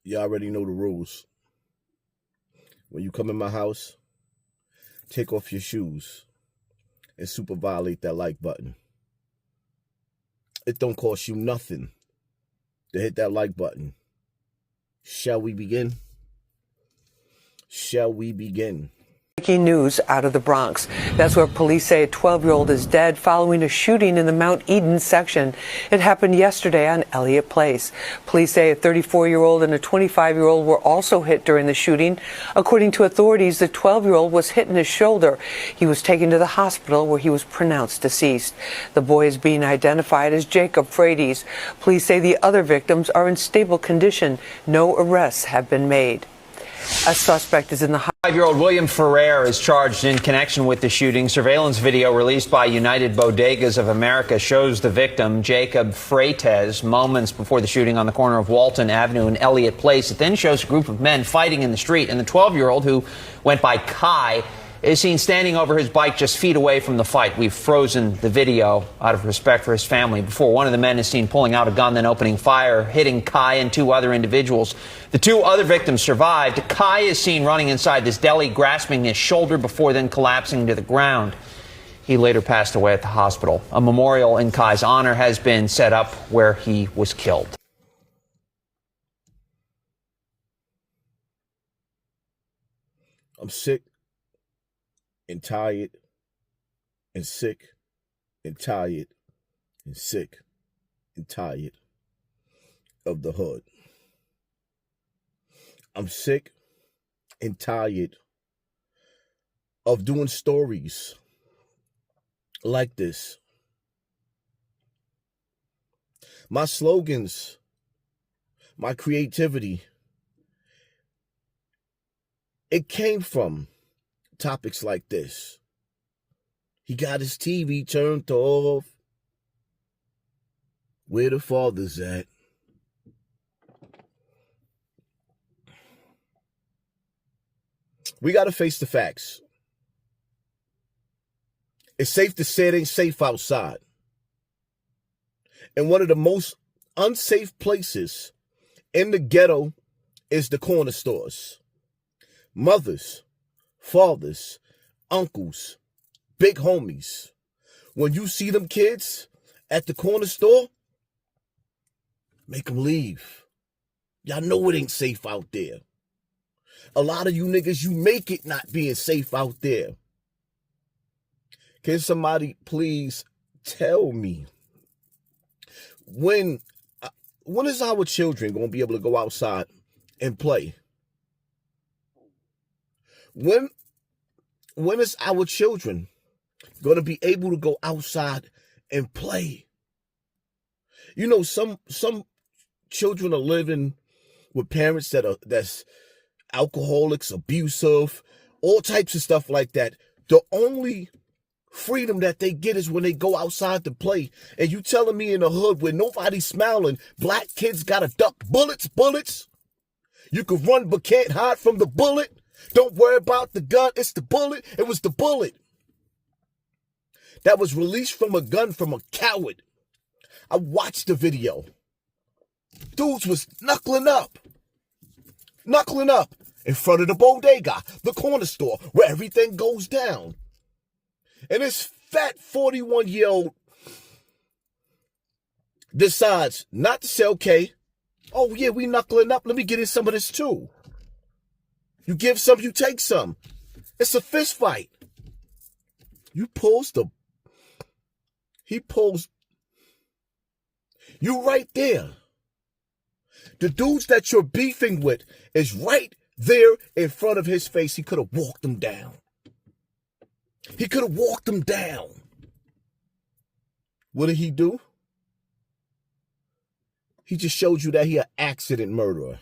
You already know the rules. When you come in my house, take off your shoes and super violate that like button. It don't cost you nothing to hit that like button. Shall we begin? Shall we begin? Breaking news out of the Bronx. That's where police say a 12-year-old is dead following a shooting in the Mount Eden section. It happened yesterday on Elliott Place. Police say a 34-year-old and a 25-year-old were also hit during the shooting. According to authorities, the 12-year-old was hit in his shoulder. He was taken to the hospital where he was pronounced deceased. The boy is being identified as Jacob Frates. Police say the other victims are in stable condition. No arrests have been made. A suspect is in the 5-year-old William Ferrer is charged in connection with the shooting. Surveillance video released by United Bodegas of America shows the victim, Jacob Frates, moments before the shooting on the corner of Walton Avenue and Elliott Place. It then shows a group of men fighting in the street, and the 12-year-old, who went by Kai, is seen standing over his bike just feet away from the fight. We've frozen the video out of respect for his family. Before, one of the men is seen pulling out a gun, then opening fire, hitting Kai and two other individuals. The two other victims survived. Kai is seen running inside this deli, grasping his shoulder before then collapsing to the ground. He later passed away at the hospital. A memorial in Kai's honor has been set up where he was killed. I'm sick and tired and sick and tired and sick and tired of the hood. I'm sick and tired of doing stories like this. My slogans, my creativity, it came from topics like this. He got his TV turned off. Where the father's at? We got to face the facts. It's safe to say it ain't safe outside. And one of the most unsafe places in the ghetto is the corner stores. Mothers, fathers, uncles, big homies. When you see them kids at the corner store, make them leave. Y'all know it ain't safe out there. A lot of you niggas, you make it not being safe out there. Can somebody please tell me when is our children going to be able to go outside and play? When is our children going to be able to go outside and play? You know, some children are living with parents that's alcoholics, abusive, all types of stuff like that. The only freedom that they get is when they go outside to play. And you telling me in the hood where nobody's smiling, black kids gotta duck bullets? You can run but can't hide from the bullet. Don't worry about the gun, it's the bullet. It was the bullet that was released from a gun from a coward. I watched the video. Dudes was knuckling up in front of the bodega, the corner store, where everything goes down. And this fat 41-year-old decides not to say, okay, oh yeah, we knuckling up, let me get in some of this too. You give some, you take some. It's a fist fight. He pulls, you right there. The dudes that you're beefing with is right there in front of his face. He could have walked them down. What did he do? He just showed you that he an accident murderer.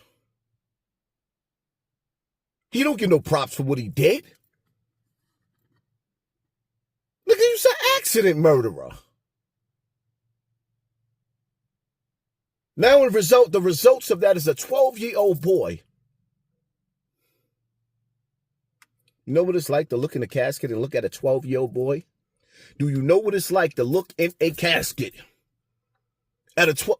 He don't get no props for what he did. Look at you, an accident murderer. Now the results of that is a 12-year-old boy. You know what it's like to look in a casket and look at a 12-year-old boy? Do you know what it's like to look in a casket at a 12?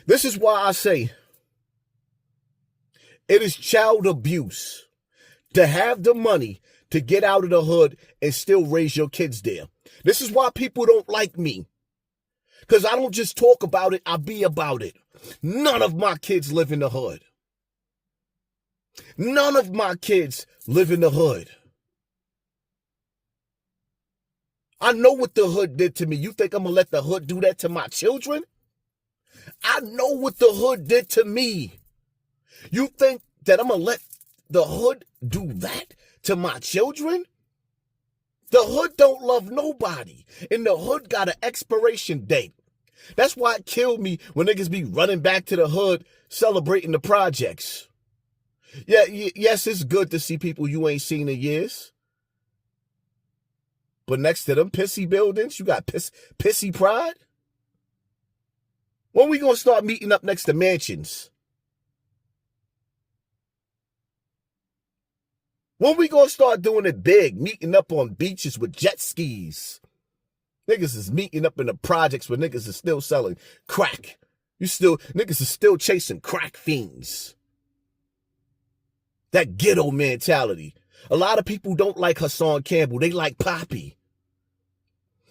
This is why I say it is child abuse to have the money to get out of the hood and still raise your kids there. This is why people don't like me. Because I don't just talk about it, I be about it. None of my kids live in the hood. None of my kids live in the hood. I know what the hood did to me. You think I'm going to let the hood do that to my children? I know what the hood did to me. You think that I'm going to let the hood do that to my children? The hood don't love nobody. And the hood got an expiration date. That's why it killed me when niggas be running back to the hood celebrating the projects. Yeah, yes, it's good to see people you ain't seen in years. But next to them pissy buildings, you got pissy pride? When we gonna start meeting up next to mansions? When we gonna start doing it big, meeting up on beaches with jet skis? Niggas is meeting up in the projects where niggas is still selling crack. Niggas is still chasing crack fiends. That ghetto mentality. A lot of people don't like Hassan Campbell. They like Poppy.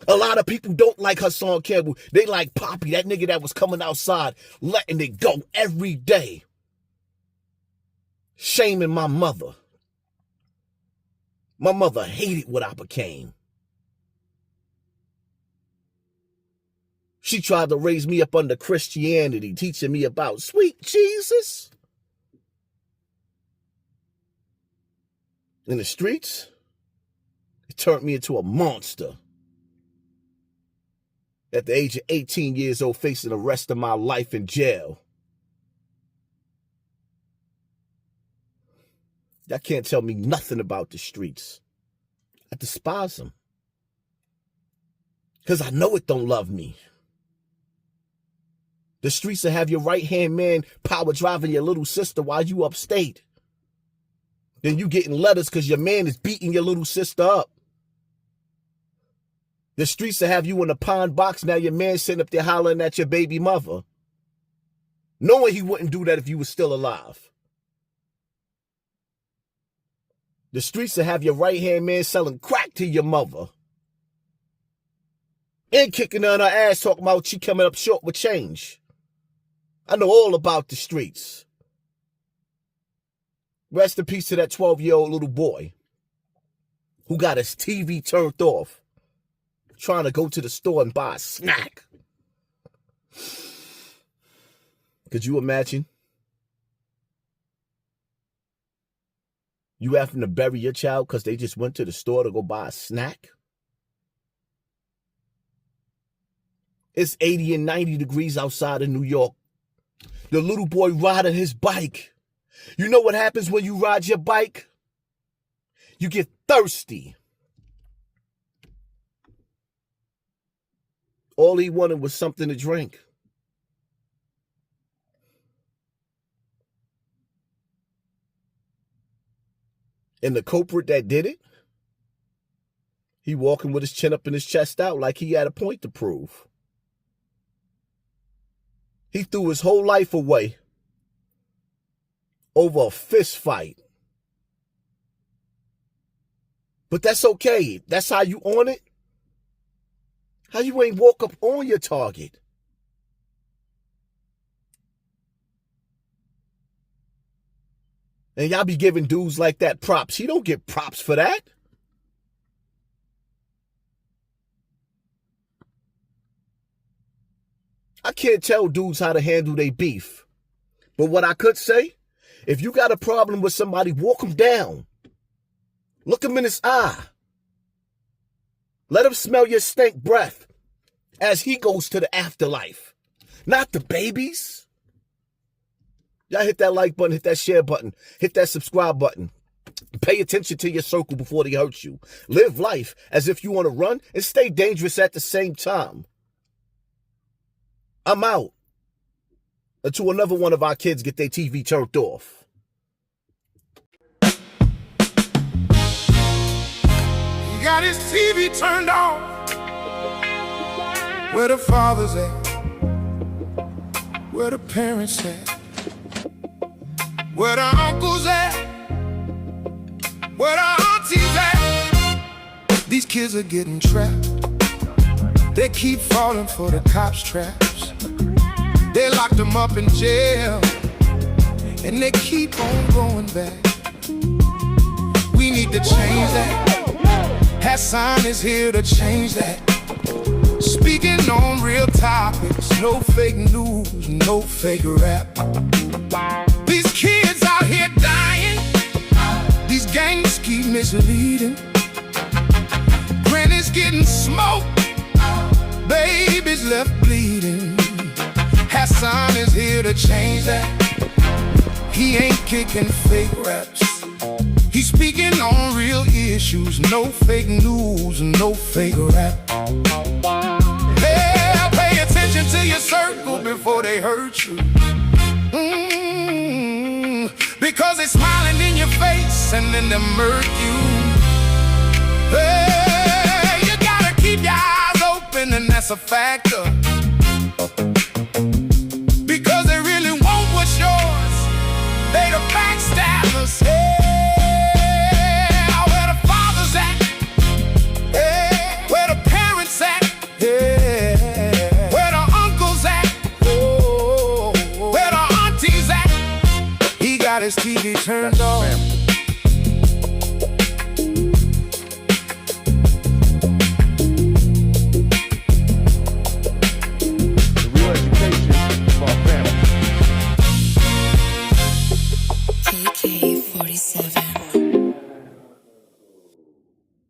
A lot of people don't like Hassan Campbell. They like Poppy, that nigga that was coming outside, letting it go every day. Shaming my mother. My mother hated what I became. She tried to raise me up under Christianity, teaching me about sweet Jesus. In the streets, it turned me into a monster. At the age of 18 years old, facing the rest of my life in jail. Y'all can't tell me nothing about the streets. I despise them. Because I know it don't love me. The streets will have your right-hand man power driving your little sister while you upstate. Then you getting letters because your man is beating your little sister up. The streets will have you in a pond box. Now your man sitting up there hollering at your baby mother. Knowing he wouldn't do that if you were still alive. The streets will have your right-hand man selling crack to your mother. And kicking her in her ass talking about she coming up short with change. I know all about the streets. Rest in peace to that 12-year-old little boy who got his TV turned off, trying to go to the store and buy a snack. Could you imagine? You having to bury your child because they just went to the store to go buy a snack? It's 80 and 90 degrees outside of New York. The little boy riding his bike. You know what happens when you ride your bike? You get thirsty. All he wanted was something to drink. And the culprit that did it, he walking with his chin up and his chest out like he had a point to prove. He threw his whole life away over a fist fight. But that's okay. That's how you on it. How you ain't walk up on your target? And y'all be giving dudes like that props. He don't get props for that. I can't tell dudes how to handle their beef. But what I could say, if you got a problem with somebody, walk him down. Look him in his eye. Let him smell your stank breath as he goes to the afterlife. Not the babies. Y'all hit that like button, hit that share button, hit that subscribe button. Pay attention to your circle before they hurt you. Live life as if you want to run and stay dangerous at the same time. I'm out until another one of our kids get their TV turned off. He got his TV turned off. Where the father's at? Where the parents at? Where the uncles at? Where the aunties at? These kids are getting trapped. They keep falling for the cops' traps. They locked them up in jail, and they keep on going back. We need to change that. Hassan is here to change that. Speaking on real topics, no fake news, no fake rap. These kids out here dying, these gangs keep misleading. Granny's getting smoked, babies left bleeding. Hassan is here to change that. He ain't kicking fake raps. He's speaking on real issues, no fake news, no fake rap. Hey, pay attention to your circle before they hurt you. Because they're smiling in your face and then they murk you. Hey, you gotta keep your eyes open, and that's a factor. Because they really want what's yours. They the backstabbers. Hey, where the fathers at? Hey, where the parents at? Hey, where the uncles at? Oh, where the aunties at? He got his TV turned on.